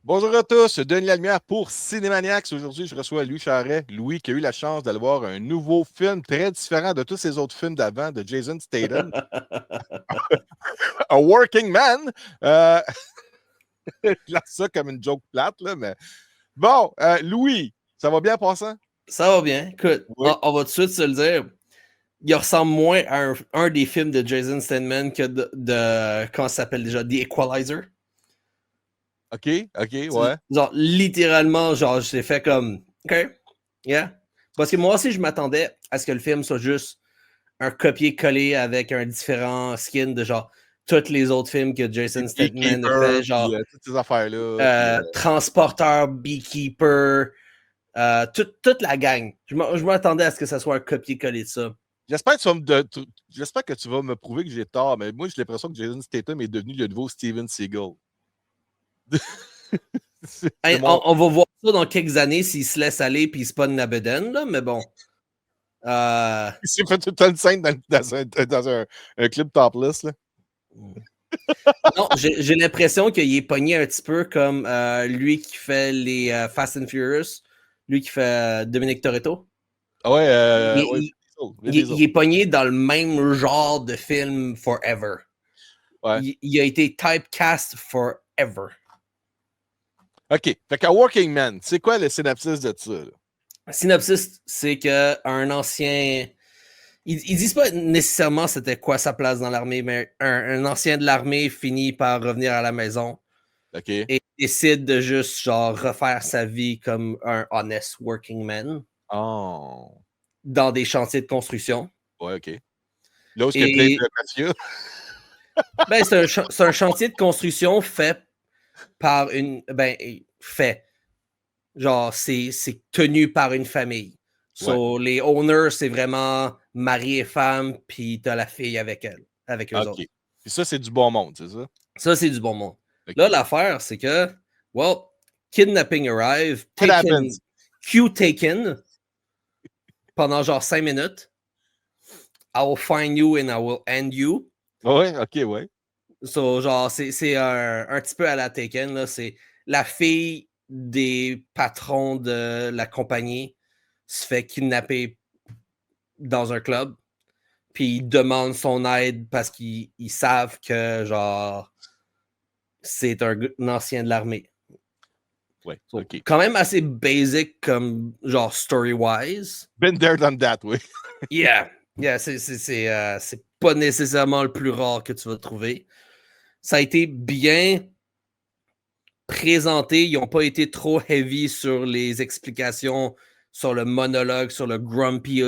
Bonjour à tous, Denis Lalmière pour Cinémaniacs. Aujourd'hui, je reçois Louis Charret. Louis qui a eu la chance d'aller voir un nouveau film très différent de tous ces autres films d'avant de Jason Statham, A Working Man. Euh, je lance ça comme une joke plate, là, mais bon, Louis, ça va bien passant? Ça va bien. Écoute, Oui. on va tout de suite se le dire. Il ressemble moins à un des films de Jason Statham que comment ça s'appelle déjà? The Equalizer. OK, ouais. Genre, littéralement, genre, j'ai fait comme, OK, yeah. Parce que moi aussi, je m'attendais à ce que le film soit juste un copier-coller avec un différent skin de genre tous les autres films que Les Jason Statham a Beekeeper, fait, puis genre toutes ces affaires-là. Puis, Transporteur, Beekeeper, toute la gang. Je m'attendais à ce que ça soit un copier-coller de ça. j'espère que tu vas me prouver que j'ai tort, mais moi, j'ai l'impression que Jason Statham est devenu le nouveau Steven Seagal. C'est Hey, mon. on va voir ça dans quelques années s'il se laisse aller puis il se pogne la bedaine, là, mais bon. Euh, Il s'est fait toute une scène dans un clip topless, là. non, j'ai l'impression qu'il est pogné un petit peu comme lui qui fait les Fast and Furious, lui qui fait Dominique Toretto. Ah ouais, ouais, Il, Vin Diesel. il est pogné dans le même genre de film forever. Ouais. Il a été typecast forever. OK. Fait qu'à Working Man, c'est quoi le synopsis de ça, là? Synopsis, c'est qu'un ancien. Ils disent pas nécessairement c'était quoi sa place dans l'armée, mais un ancien de l'armée finit par revenir à la maison OK. et décide de juste genre refaire sa vie comme un honest working man Oh. dans des chantiers de construction. Ouais, OK. Là où il y a plein Et de mafieux. ben, c'est un chantier de construction fait par une. Ben, fait. Genre, c'est tenu par une famille. Ouais. So, les owners, c'est vraiment mari et femme, puis t'as la fille avec eux OK. autres. Puis ça, c'est du bon monde, c'est ça? Ça, c'est du bon monde. Là, OK. l'affaire, c'est que, well, kidnapping arrive, What happens? Q taken, pendant genre 5 minutes. I will find you and I will end you. Ouais, OK, ouais. So, genre, c'est un petit peu à la Taken, là. C'est la fille des patrons de la compagnie se fait kidnapper dans un club. Puis ils demandent son aide parce qu'ils savent que, genre, c'est un ancien de l'armée. Ouais, So, OK. quand même assez basic comme, genre, story-wise. Been there, done that, oui. Yeah. Yeah, c'est pas nécessairement le plus rare que tu vas trouver. Ça a été bien présenté. Ils n'ont pas été trop heavy sur les explications, sur le monologue, sur le grumpy,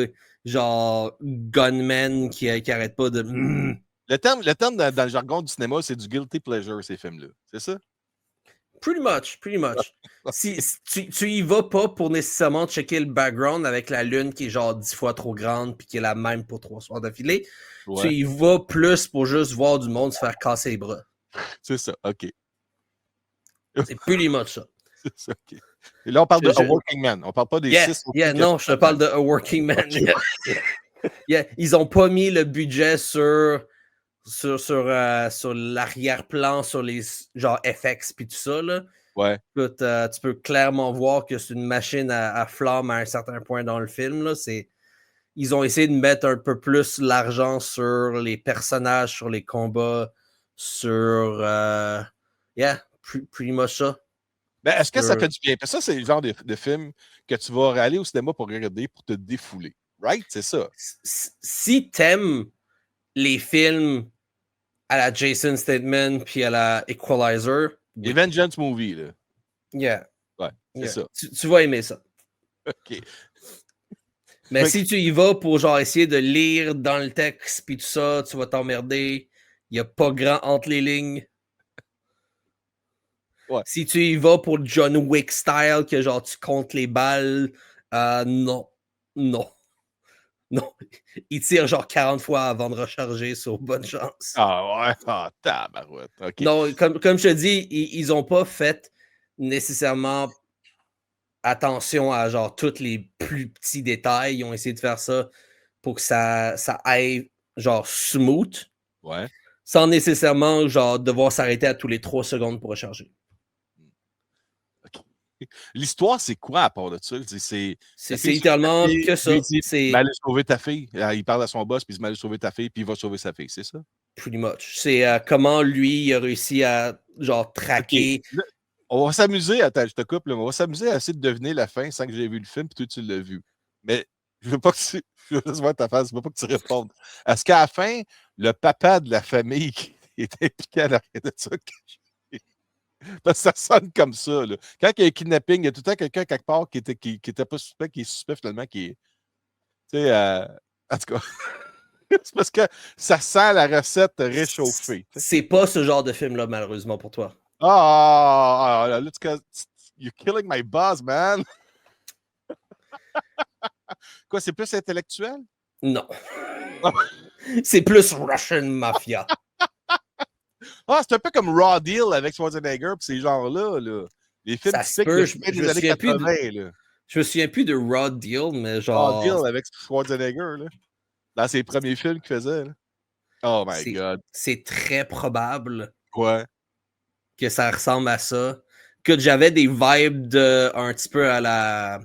genre, gunman qui arrête pas de. Le terme dans le jargon du cinéma, c'est du guilty pleasure, ces films-là. C'est ça? Pretty much, pretty much. Si tu y vas pas pour nécessairement checker le background avec la lune qui est genre 10 fois trop grande puis qui est la même pour 3 soirs d'affilée, tu Ouais, y vas plus pour juste voir du monde se faire casser les bras. c'est ça. OK. C'est pretty much ça. C'est ça, OK. Et là, on parle de A Je- Working Man. On parle pas des yeah, 6 autres yeah, films que tu non, je te as parle de A Working Man. OK. Yeah, ils ont pas mis le budget sur l'arrière-plan, sur les genre FX puis tout ça. Là. Ouais. Écoute, tu peux clairement voir que c'est une machine à flamme à un certain point dans le film. Là. Ils ont essayé de mettre un peu plus l'argent sur les personnages, sur les combats, sur. Yeah, pretty much ça. Ben, est-ce que ça Sur... fait du bien? Parce que ça, c'est le genre de film que tu vas aller au cinéma pour regarder, pour te défouler. Right? C'est ça. Si t'aimes les films à la Jason Statham puis à la Equalizer, Les oui. Vengeance Movie, là. Yeah, Ouais, c'est yeah. ça. Tu vas aimer ça. OK. Mais Fait que, si tu y vas pour genre essayer de lire dans le texte puis tout ça, tu vas t'emmerder. Il n'y a pas grand entre les lignes. ouais. Si tu y vas pour John Wick style, que genre tu comptes les balles, non. Non. Non. Il tire genre 40 fois avant de recharger sur bonne chance. Ah ouais. Ah, tabarouette. OK. Non, comme je te dis, ils n'ont pas fait nécessairement attention à genre tous les plus petits détails. Ils ont essayé de faire ça pour que ça aille genre smooth, Ouais. sans nécessairement genre devoir s'arrêter à tous les 3 secondes pour recharger. L'histoire, c'est quoi à part de ça? C'est littéralement que ça. Il dit C'est m'aller sauver ta fille. Il parle à son boss, puis il dit m'aller sauver ta fille, puis il va sauver sa fille, c'est ça? pretty much. C'est comment lui il a réussi à genre OK. traquer. Là, on va s'amuser, attends, je te coupe, là, mais on va s'amuser à essayer de deviner la fin sans que j'ai vu le film, puis toi, tu l'as vu. Mais je veux pas que tu. Je veux juste voir ta face, je veux pas que tu répondes. Est-ce qu'à la fin, le papa de la famille qui est impliqué à l'arrière de ça, parce que ça sonne comme ça, là. Quand il y a un kidnapping, il y a tout le temps quelqu'un quelque part qui était pas suspect, qui est suspect finalement, qui est. Tu sais, en tout cas, c'est parce que ça sent la recette réchauffée. Tu sais. C'est pas ce genre de film-là, malheureusement pour toi. Là, you're killing my buzz, man. Quoi, c'est plus intellectuel? Non. C'est plus Russian Mafia. C'est un peu comme Raw Deal avec Schwarzenegger pis ces genres-là. Là. Les films Ça se typiques peut, de fin des années 80. Là. Je me souviens plus de Raw Deal, mais Raw genre. Deal avec Schwarzenegger, là. Dans ses premiers films qu'il faisait. Là. Oh my God. C'est très probable Ouais. que ça ressemble à ça. Que j'avais des vibes de un petit peu à la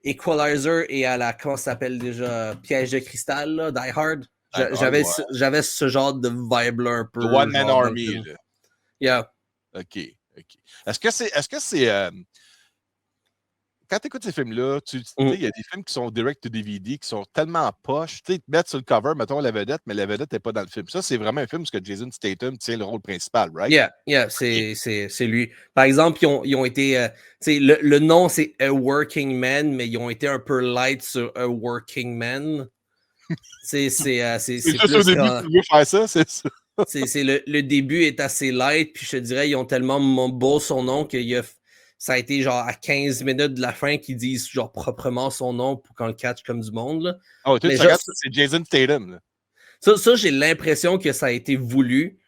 Equalizer et à la, comment ça s'appelle déjà, Piège de cristal, là, Die Hard. J'avais ce genre de vibe-là un peu. The One Man Army. Là. Yeah. OK. Est-ce que c'est quand tu écoutes ces films-là, il y a des films qui sont direct to DVD, qui sont tellement poches. Tu sais, te mettre sur le cover, mettons la vedette, mais la vedette n'est pas dans le film. Ça, c'est vraiment un film où Jason Statham tient le rôle principal, right? Yeah, c'est lui. Par exemple, ils ont été. Le nom, c'est A Working Man, mais ils ont été un peu light sur A Working Man. C'est juste plus. Au début, tu veux faire ça, c'est ça. Le début est assez light, puis je te dirais, ils ont tellement beau son nom que ça a été genre à 15 minutes de la fin qu'ils disent genre proprement son nom pour qu'on le catch comme du monde. Là. Oh, tu regardes, c'est Jason Statham. Là. Ça j'ai l'impression que ça a été voulu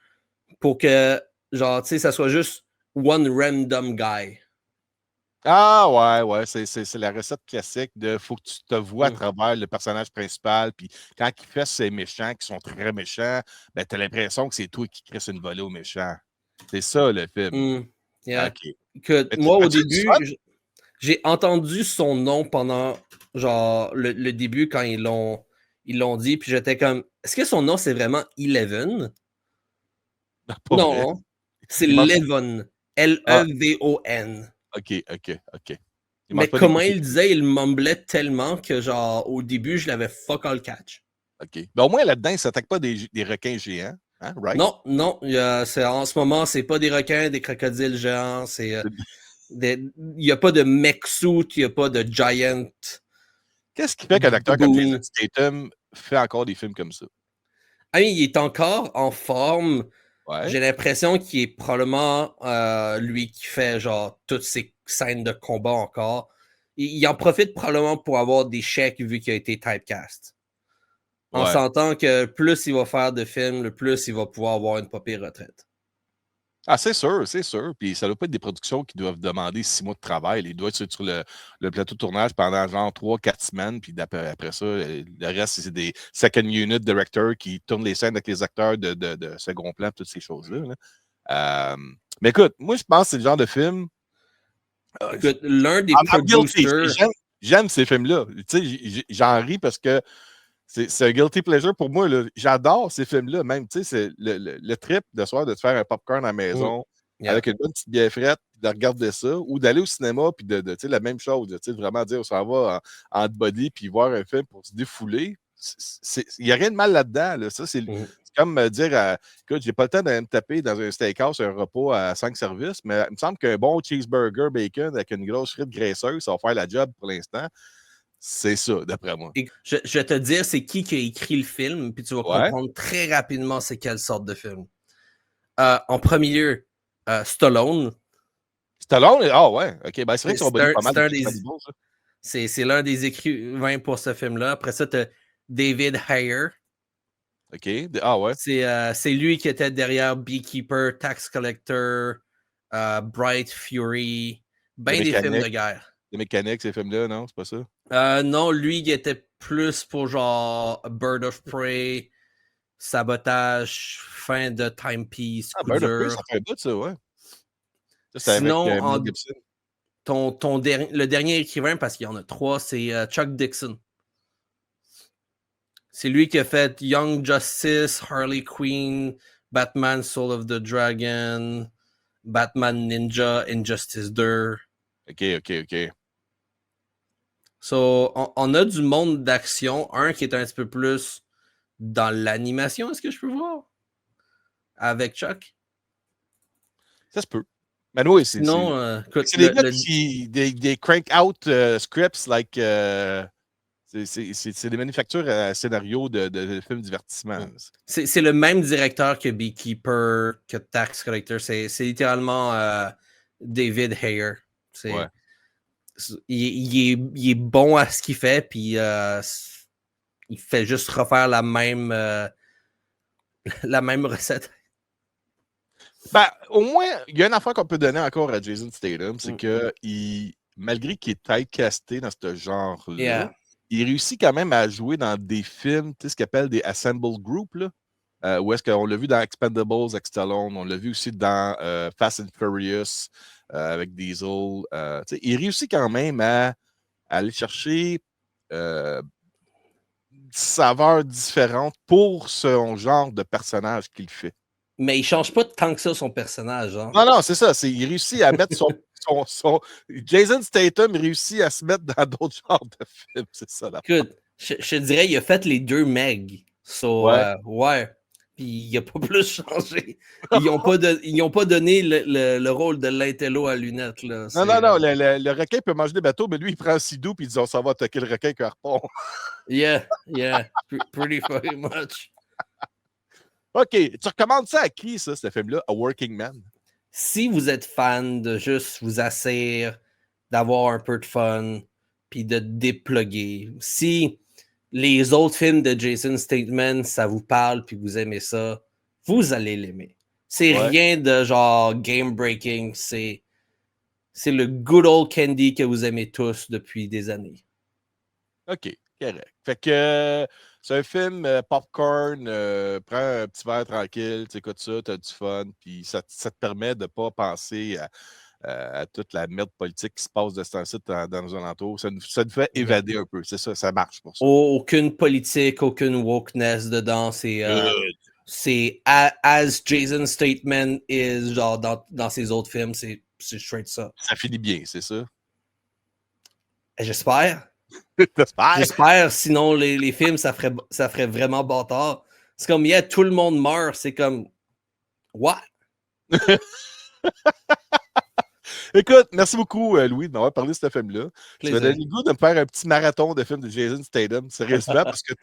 pour que, genre, tu sais, ça soit juste one random guy. Ah ouais, c'est la recette classique de faut que tu te vois à travers le personnage principal, puis quand il fait ces méchants qui sont très méchants, ben t'as l'impression que c'est toi qui crées une volée aux méchants. C'est ça le film. Yeah. Okay. Que moi, au début, j'ai entendu son nom pendant genre le début quand ils l'ont dit, puis j'étais comme, est-ce que son nom c'est vraiment Eleven? Non, c'est Levon. L-E-V-O-N. OK. Mais comment il disait, il mumblait tellement que genre au début, je l'avais fuck all catch. OK. Ben, au moins là-dedans, il ne s'attaque pas des requins géants. Hein, right? Non, en ce moment, c'est pas des requins, des crocodiles géants, il n'y a pas de mech suit, il n'y a pas de giant. Qu'est-ce qui fait qu'un acteur comme Jason Statham fait encore des films comme ça? Il est encore en forme. Ouais. J'ai l'impression qu'il est probablement lui qui fait genre toutes ces scènes de combat encore. Il en profite probablement pour avoir des chèques vu qu'il a été typecast. On s'entend que plus il va faire de films, le plus il va pouvoir avoir une pas pire retraite. Ah, c'est sûr. Puis ça ne doit pas être des productions qui doivent demander 6 mois de travail. Il doit être sur le plateau de tournage pendant genre 3-4 semaines. Puis après ça, le reste, c'est des second unit directors qui tournent les scènes avec les acteurs de second plan, toutes ces choses-là. Là. Mais écoute, moi, je pense que c'est le genre de film. Écoute, l'un des producers. J'aime ces films-là. Tu sais, j'en ris parce que c'est un guilty pleasure pour moi. J'adore ces films-là. Même, tu sais, c'est le trip de soir de te faire un popcorn à la maison avec une bonne petite bière frette, de regarder ça, ou d'aller au cinéma, puis de tu sais, la même chose, tu sais, vraiment dire, on s'en va en body, puis voir un film pour se défouler. Il n'y a rien de mal là-dedans. Là. Ça, c'est comme me dire, écoute, j'ai pas le temps d'aller me taper dans un steakhouse un repas à 5 services, mais il me semble qu'un bon cheeseburger bacon avec une grosse frite graisseuse, ça va faire la job pour l'instant. C'est ça, d'après moi. Je vais te dire c'est qui a écrit le film, puis tu vas comprendre très rapidement c'est quelle sorte de film. En premier lieu, Stallone. Stallone? Ah ouais, ok. Ben, c'est vrai qu'ils sont pas mal. C'est l'un des écrivains pour ce film-là. Après ça, tu as David Ayer. OK. Ah ouais. C'est lui qui était derrière Beekeeper, Tax Collector, Bright Fury, ben des films de guerre. Les mécaniques, ces films-là, non? C'est pas ça? Non, lui, il était plus pour genre Bird of Prey, Sabotage, Fin de Timepiece, Bird of Prey, ça fait un bout, ça, ouais. Ça, sinon, avec Mel Gibson. le dernier écrivain, parce qu'il y en a 3, c'est Chuck Dixon. C'est lui qui a fait Young Justice, Harley Quinn, Batman Soul of the Dragon, Batman Ninja, Injustice 2. OK. So, on a du monde d'action, un qui est un petit peu plus dans l'animation, est-ce que je peux voir? Avec Chuck? Ça se peut. Mais oui, Sinon, c'est des gars qui des crank-out scripts, like... c'est des manufactures à scénario de films divertissement. C'est le même directeur que Beekeeper, que Tax Collector. C'est littéralement David Ayer. Ouais. Il est bon à ce qu'il fait, puis il fait juste refaire la même recette. Ben, au moins, il y a une affaire qu'on peut donner encore à Jason Statham, c'est que malgré qu'il est typecasté dans ce genre-là, il réussit quand même à jouer dans des films, tu sais, ce qu'il appelle des Assembled Group, là, où est-ce qu'on l'a vu dans Expendables avec Stallone, on l'a vu aussi dans Fast and Furious avec Diesel. Il réussit quand même à aller chercher saveurs différentes pour son genre de personnage qu'il fait. Mais il change pas tant que ça son personnage. Hein? Non, c'est ça. Il réussit à mettre son... Jason Statham réussit à se mettre dans d'autres genres de films. C'est ça. Écoute, je dirais il a fait les 2 Meg. So, ouais. Puis il n'a pas plus changé. Ils n'ont pas donné le rôle de l'intello à lunettes. Là. Non. Le requin peut manger des bateaux, mais lui, il prend un sidou et il dit on s'en va attaquer le requin avec un harpon. Yeah. Pretty fucking much. OK. Tu recommandes ça à qui, ça, ce film-là? A Working Man? Si vous êtes fan de juste vous asseoir, d'avoir un peu de fun, puis de dépluguer. Si les autres films de Jason Statham, ça vous parle, puis vous aimez ça, vous allez l'aimer. C'est rien de genre game-breaking. C'est le good old candy que vous aimez tous depuis des années. OK, correct. Fait que c'est un film popcorn, prends un petit verre tranquille, tu écoutes ça, tu as du fun, puis ça te permet de ne pas penser à toute la merde politique qui se passe de ce temps-ci dans nos alentours. Ça nous fait évader un peu. C'est ça, ça marche pour ça. Aucune politique, aucune wokeness dedans. C'est as Jason Statham is genre dans ses autres films, c'est straight ça. Ça finit bien, c'est ça? J'espère. J'espère, sinon les films, ça ferait vraiment bâtard. C'est comme, tout le monde meurt, c'est comme, what? Écoute, merci beaucoup, Louis, de m'avoir parlé de ce film-là. Tu m'as donné le goût de me faire un petit marathon de films de Jason Statham, sérieusement, parce que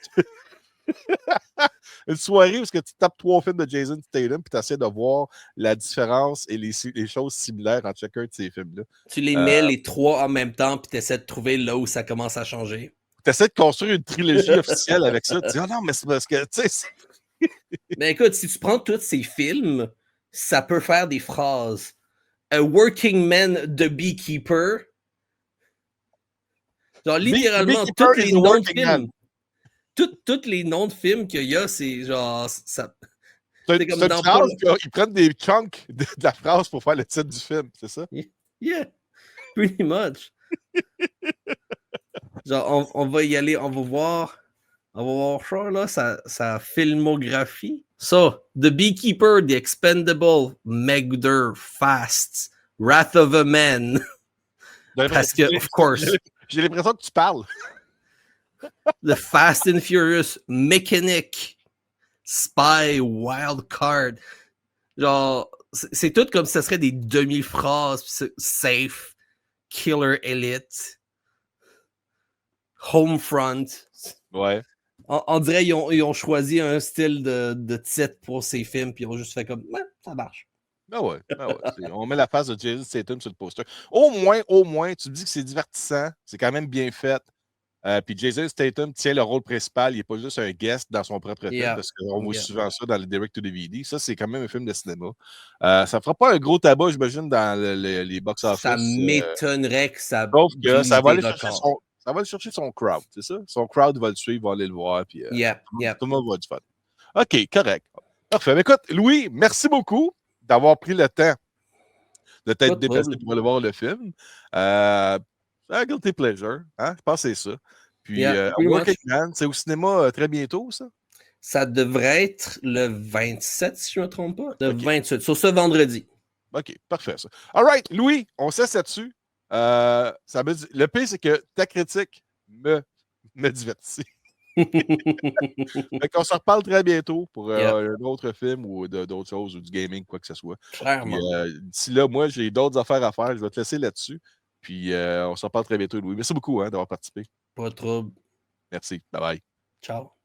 une soirée où tu tapes 3 films de Jason Statham puis tu essaies de voir la différence et les choses similaires entre chacun de ces films-là. Tu les mets les 3 en même temps puis tu essaies de trouver là où ça commence à changer. Tu essaies de construire une trilogie officielle avec ça. Tu dis, non, mais c'est parce que, tu sais... Mais écoute, si tu prends tous ces films, ça peut faire des phrases. A Working Man The Beekeeper. Genre, littéralement, tous les noms de films. Tous les noms de films qu'il y a, c'est genre... C'est comme dans phrase, ils prennent des chunks de la phrase pour faire le titre du film, c'est ça? Yeah, pretty much. Genre, on va y aller, on va voir ça, là, sa filmographie. So, The Beekeeper, The Expendable, Megder, Fast, Wrath of a Man. Parce que, of course. J'ai l'impression que tu parles. The Fast and Furious, Mechanic, Spy, Wild Card. Genre, c'est tout comme si ce serait des demi-phrases. Safe, Killer Elite, Homefront. Ouais. On dirait qu'ils ont choisi un style de titre pour ces films, puis ils ont juste fait comme, ça marche. Ah ouais. On met la face de Jason Statham sur le poster. Au moins, tu me dis que c'est divertissant, c'est quand même bien fait. Puis Jason Statham tient le rôle principal, il n'est pas juste un guest dans son propre film, parce qu'on voit souvent ça dans le direct-to-DVD. Ça, c'est quand même un film de cinéma. Ça ne fera pas un gros tabac, j'imagine, dans les box-office. Ça m'étonnerait que ça... Sauf que ça va aller chercher son crowd, c'est ça? Son crowd va le suivre, va aller le voir, puis tout le monde va avoir du fun. OK, correct. Parfait. Mais écoute, Louis, merci beaucoup d'avoir pris le temps de t'être déplacé pour aller voir le film. Guilty pleasure, hein? Je pense que c'est ça. Puis, Working Man, c'est au cinéma très bientôt, ça? Ça devrait être le 27, si je ne me trompe pas. Le 28, sur ce vendredi. OK, parfait, ça. All right, Louis, on cesse là-dessus. Le pire, c'est que ta critique me divertit. On se reparle très bientôt pour un autre film ou d'autres choses, ou du gaming, quoi que ce soit. Clairement. D'ici là, moi, j'ai d'autres affaires à faire. Je vais te laisser là-dessus. Puis on se reparle très bientôt, Louis. Merci beaucoup d'avoir participé. Pas de trouble. Merci. Bye bye. Ciao.